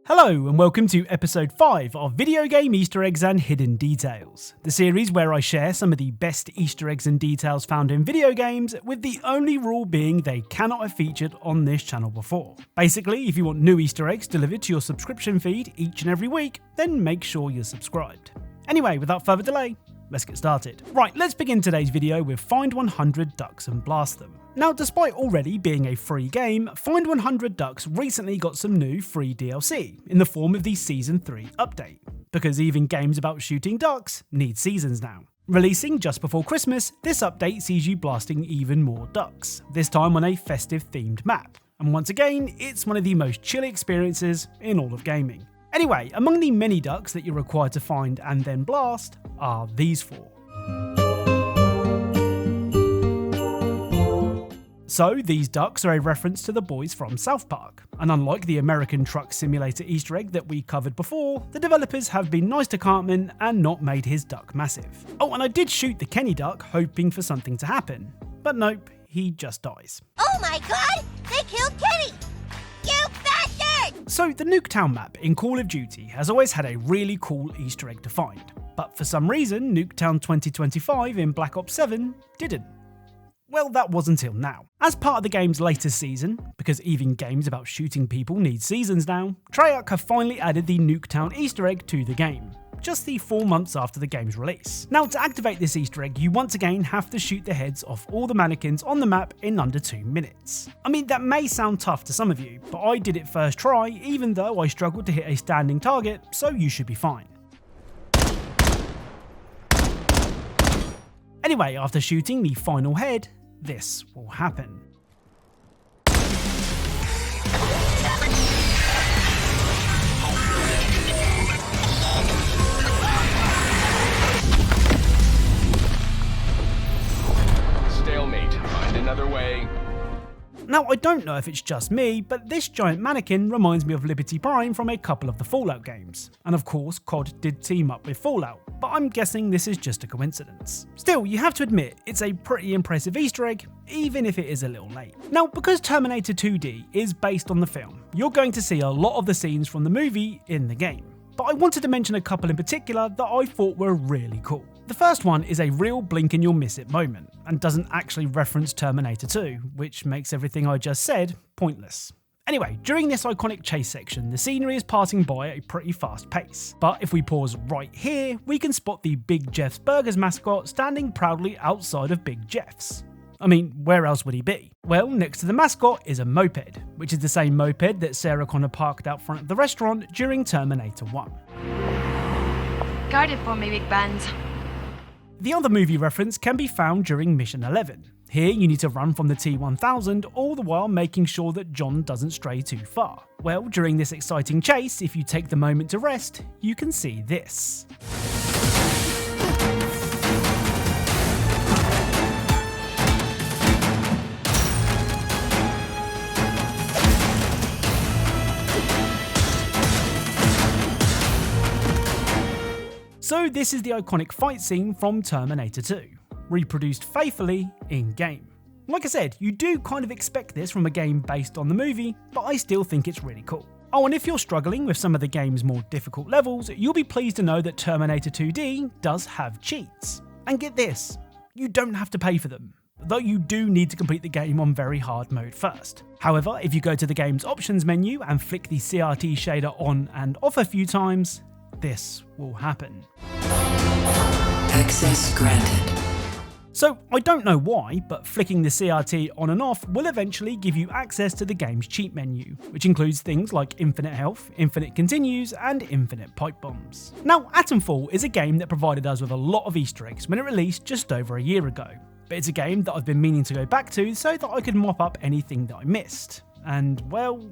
Hello and welcome to episode 5 of Video Game Easter Eggs and Hidden Details, the series where I share some of the best Easter eggs and details found in video games, with the only rule being they cannot have featured on this channel before. Basically, if you want new Easter eggs delivered to your subscription feed each and every week, then make sure you're subscribed. Anyway, without further delay, let's get started. Right, let's begin today's video with Find 100 Ducks and Blast Them. Now, despite already being a free game, Find 100 Ducks recently got some new free DLC in the form of the Season 3 update, because even games about shooting ducks need seasons now. Releasing just before Christmas, this update sees you blasting even more ducks, this time on a festive themed map, and once again, it's one of the most chill experiences in all of gaming. Anyway, among the many ducks that you're required to find and then blast are these four. So, these ducks are a reference to the boys from South Park, and unlike the American Truck Simulator Easter egg that we covered before, the developers have been nice to Cartman and not made his duck massive. Oh, and I did shoot the Kenny duck hoping for something to happen, but nope, he just dies. Oh my god, they killed Kenny! You bastard! So, the Nuketown map in Call of Duty has always had a really cool Easter egg to find, but for some reason, Nuketown 2025 in Black Ops 7 didn't. Well, that was until now. As part of the game's latest season, because even games about shooting people need seasons now, Treyarch have finally added the Nuketown Easter egg to the game, just the 4 months after the game's release. Now, to activate this Easter egg, you once again have to shoot the heads off all the mannequins on the map in under 2 minutes. I mean, that may sound tough to some of you, but I did it first try, even though I struggled to hit a standing target, so you should be fine. Anyway, after shooting the final head, this will happen. Stalemate. Find another way. Now, I don't know if it's just me, but this giant mannequin reminds me of Liberty Prime from a couple of the Fallout games. And of course, COD did team up with Fallout, but I'm guessing this is just a coincidence. Still, you have to admit, it's a pretty impressive Easter egg, even if it is a little late. Now, because Terminator 2D is based on the film, you're going to see a lot of the scenes from the movie in the game. But I wanted to mention a couple in particular that I thought were really cool. The first one is a real blink and you'll miss it moment, and doesn't actually reference Terminator 2, which makes everything I just said pointless. Anyway, during this iconic chase section, the scenery is passing by at a pretty fast pace. But if we pause right here, we can spot the Big Jeff's Burgers mascot standing proudly outside of Big Jeff's. I mean, where else would he be? Well, next to the mascot is a moped, which is the same moped that Sarah Connor parked out front of the restaurant during Terminator 1. Guard it for me, Big Bands. The other movie reference can be found during Mission 11. Here you need to run from the T-1000, all the while making sure that John doesn't stray too far. Well, during this exciting chase, if you take the moment to rest, you can see this. So this is the iconic fight scene from Terminator 2, reproduced faithfully in-game. Like I said, you do kind of expect this from a game based on the movie, but I still think it's really cool. Oh, and if you're struggling with some of the game's more difficult levels, you'll be pleased to know that Terminator 2D does have cheats. And get this, you don't have to pay for them, though you do need to complete the game on very hard mode first. However, if you go to the game's options menu and flick the CRT shader on and off a few times, this will happen. Access granted. So, I don't know why, but flicking the CRT on and off will eventually give you access to the game's cheat menu, which includes things like infinite health, infinite continues, and infinite pipe bombs. Now, Atomfall is a game that provided us with a lot of Easter eggs when it released just over a year ago, but it's a game that I've been meaning to go back to so that I could mop up anything that I missed. And, well,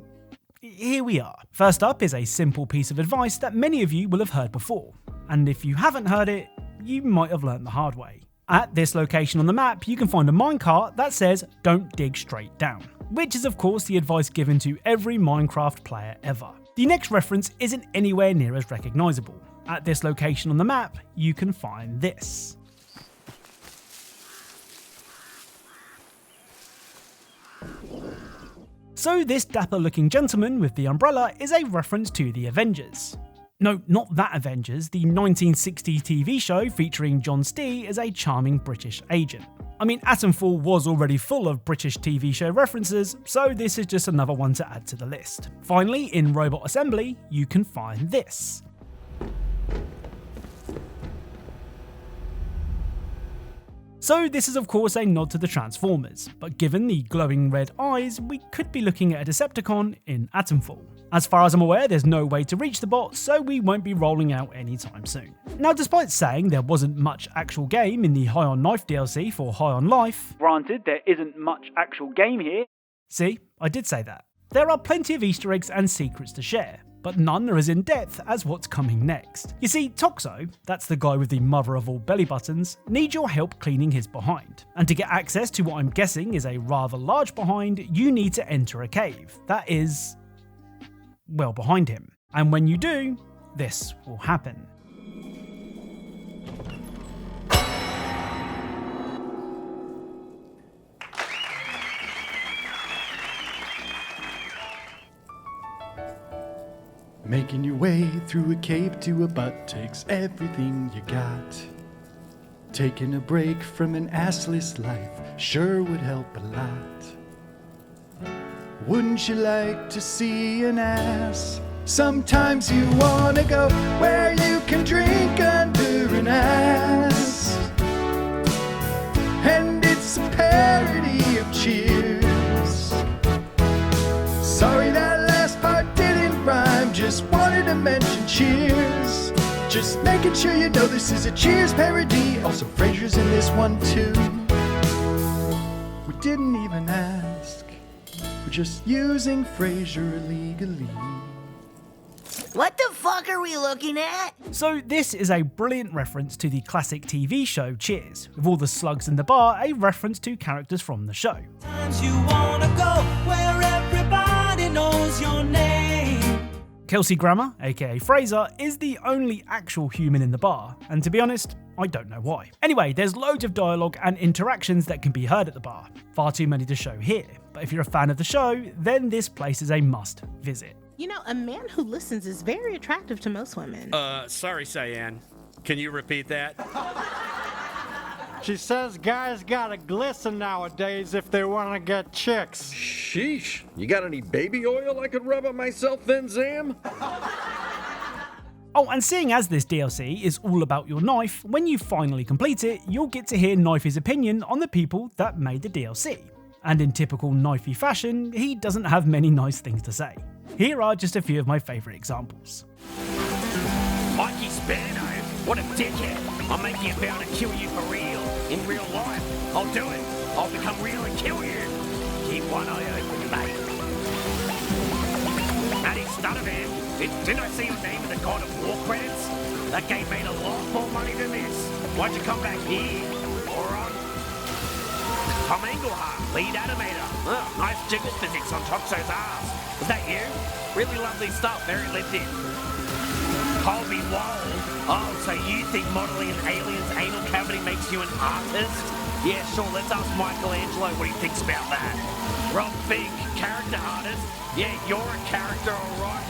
here we are. First up is a simple piece of advice that many of you will have heard before, and if you haven't heard it, you might have learned the hard way. At this location on the map, you can find a minecart that says, "Don't dig straight down," which is of course the advice given to every Minecraft player ever. The next reference isn't anywhere near as recognisable. At this location on the map, you can find this. So this dapper looking gentleman with the umbrella is a reference to the Avengers. No, not that Avengers, the 1960 TV show featuring John Stee as a charming British agent. I mean, Atomfall was already full of British TV show references, so this is just another one to add to the list. Finally, in Robot Assembly, you can find this. So this is of course a nod to the Transformers, but given the glowing red eyes, we could be looking at a Decepticon in Atomfall. As far as I'm aware, there's no way to reach the bot, so we won't be rolling out anytime soon. Now, despite saying there wasn't much actual game in the High on Knife DLC for High on Life, granted there isn't much actual game here. See, I did say that. There are plenty of Easter eggs and secrets to share, but none are as in-depth as what's coming next. You see, Toxo, that's the guy with the mother of all belly buttons, needs your help cleaning his behind. And to get access to what I'm guessing is a rather large behind, you need to enter a cave. That is, well, behind him. And when you do, this will happen. Making your way through a cave to a butt takes everything you got. Taking a break from an assless life sure would help a lot. Wouldn't you like to see an ass? Sometimes you wanna go where you can drink under an ass. And it's a parody of Cheers. Sorry that last part didn't rhyme, just wanted to mention Cheers. Just making sure you know this is a Cheers parody. Also Frasier's in this one too. We didn't even ask, we're just using Frasier illegally. What the fuck are we looking at? So this is a brilliant reference to the classic TV show Cheers, with all the slugs in the bar a reference to characters from the show. You wanna go where everybody knows your name. Kelsey Grammer, aka Fraser, is the only actual human in the bar, and to be honest, I don't know why. Anyway, there's loads of dialogue and interactions that can be heard at the bar, far too many to show here, but if you're a fan of the show, then this place is a must visit. You know, a man who listens is very attractive to most women. Sorry, Cyan. Can you repeat that? She says guys gotta glisten nowadays if they wanna get chicks. Sheesh. You got any baby oil I could rub on myself then, Zam? Oh, and seeing as this DLC is all about your knife, when you finally complete it, you'll get to hear Knifey's opinion on the people that made the DLC. And in typical Knifey fashion, he doesn't have many nice things to say. Here are just a few of my favourite examples. Mikey Spano, what a dickhead. I'm making a vow to kill you for real. In real life. I'll do it. I'll become real and kill you. Keep one eye open, mate. Matty Stutterman, didn't I see your name in the God of War credits? That game made a lot more money than this. Why'd you come back here? Moron. Tom Engelhardt, lead animator. Oh, nice jiggle physics on Toxo's ass. Was that you? Really lovely stuff, very lived in. Colby Wall. Oh, so you think modelling an alien's anal cavity makes you an artist? Yeah, sure, let's ask Michelangelo what he thinks about that. Rob Fink, character artist. Yeah, you're a character, alright.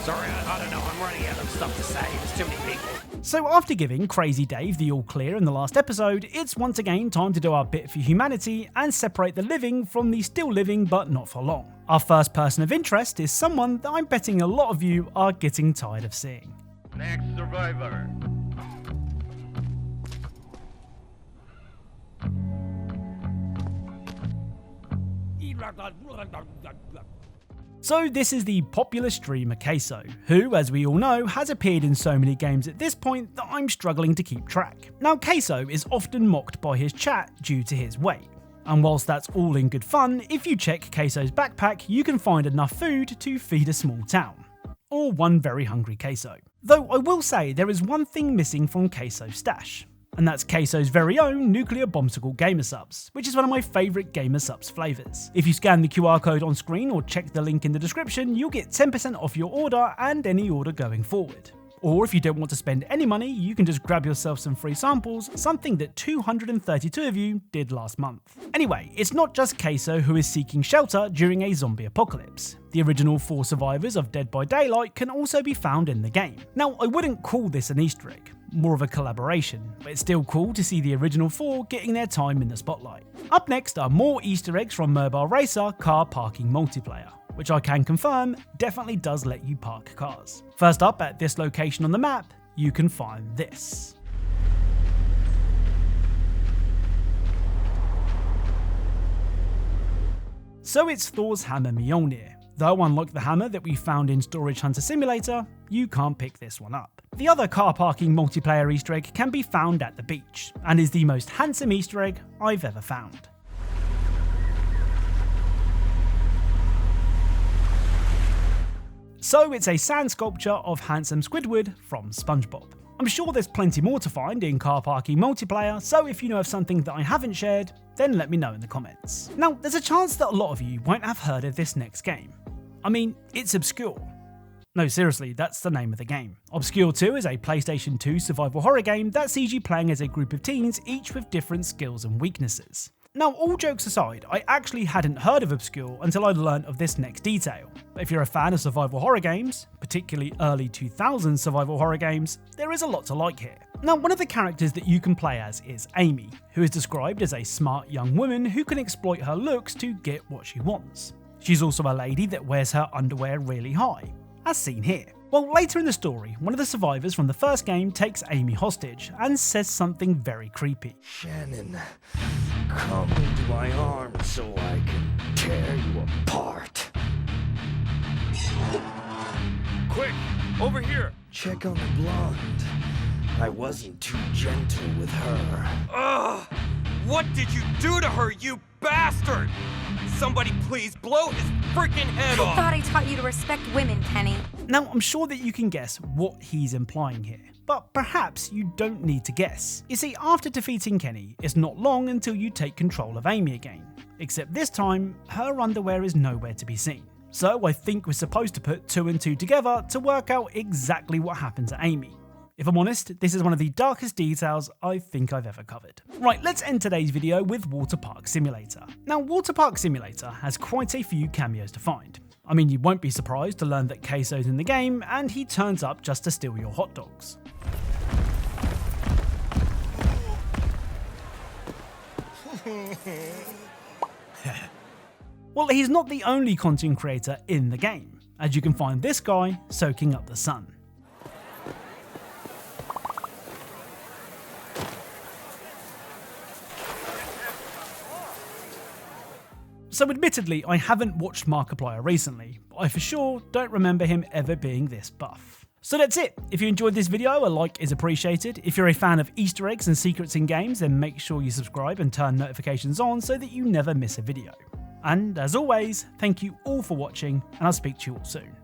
Sorry, I don't know, I'm running out of stuff to say, there's too many people. So after giving Crazy Dave the all clear in the last episode, it's once again time to do our bit for humanity and separate the living from the still living but not for long. Our first person of interest is someone that I'm betting a lot of you are getting tired of seeing. Next survivor. So this is the popular streamer Queso, who, as we all know, has appeared in so many games at this point that I'm struggling to keep track. Now Queso is often mocked by his chat due to his weight. And whilst that's all in good fun, if you check Queso's backpack, you can find enough food to feed a small town. Or one very hungry Queso. Though I will say there is one thing missing from Queso's stash, and that's Queso's very own Nuclear Bombsicle Gamer Subs, which is one of my favourite Gamer Subs flavours. If you scan the QR code on screen or check the link in the description, you'll get 10% off your order and any order going forward. Or if you don't want to spend any money, you can just grab yourself some free samples, something that 232 of you did last month. Anyway, it's not just Queso who is seeking shelter during a zombie apocalypse. The original 4 survivors of Dead by Daylight can also be found in the game. Now, I wouldn't call this an Easter egg, more of a collaboration, but it's still cool to see the original 4 getting their time in the spotlight. Up next are more Easter eggs from Mobile Racer Car Parking Multiplayer, which I can confirm definitely does let you park cars. First up, at this location on the map, you can find this. So it's Thor's hammer Mjolnir, though unlike the hammer that we found in Storage Hunter Simulator, you can't pick this one up. The other car parking multiplayer Easter egg can be found at the beach, and is the most handsome Easter egg I've ever found. So it's a sand sculpture of handsome Squidward from SpongeBob. I'm sure there's plenty more to find in car parking multiplayer, so if you know of something that I haven't shared, then let me know in the comments. Now, there's a chance that a lot of you won't have heard of this next game. I mean, it's Obscure. No, seriously, that's the name of the game. Obscure 2 is a PlayStation 2 survival horror game that sees you playing as a group of teens, each with different skills and weaknesses. Now, all jokes aside, I actually hadn't heard of Obscure until I learned of this next detail. If you're a fan of survival horror games, particularly early 2000s survival horror games, there is a lot to like here. Now, one of the characters that you can play as is Amy, who is described as a smart young woman who can exploit her looks to get what she wants. She's also a lady that wears her underwear really high, as seen here. Well, later in the story, one of the survivors from the first game takes Amy hostage and says something very creepy. Shannon, come into my arms so I can tear you apart. Quick, over here! Check on the blonde. I wasn't too gentle with her. Ugh! What did you do to her, you bastard? Somebody please blow his freaking head off! I thought I taught you to respect women, Kenny. Now, I'm sure that you can guess what he's implying here, but perhaps you don't need to guess. You see, after defeating Kenny, it's not long until you take control of Amy again, except this time, her underwear is nowhere to be seen. So I think we're supposed to put 2 and 2 together to work out exactly what happened to Amy. If I'm honest, this is one of the darkest details I think I've ever covered. Right, let's end today's video with Waterpark Simulator. Now, Waterpark Simulator has quite a few cameos to find. I mean, you won't be surprised to learn that Queso's in the game, and he turns up just to steal your hot dogs. Well, he's not the only content creator in the game, as you can find this guy soaking up the sun. So admittedly, I haven't watched Markiplier recently, but I for sure don't remember him ever being this buff. So that's it. If you enjoyed this video, a like is appreciated. If you're a fan of Easter eggs and secrets in games, then make sure you subscribe and turn notifications on so that you never miss a video. And as always, thank you all for watching, and I'll speak to you all soon.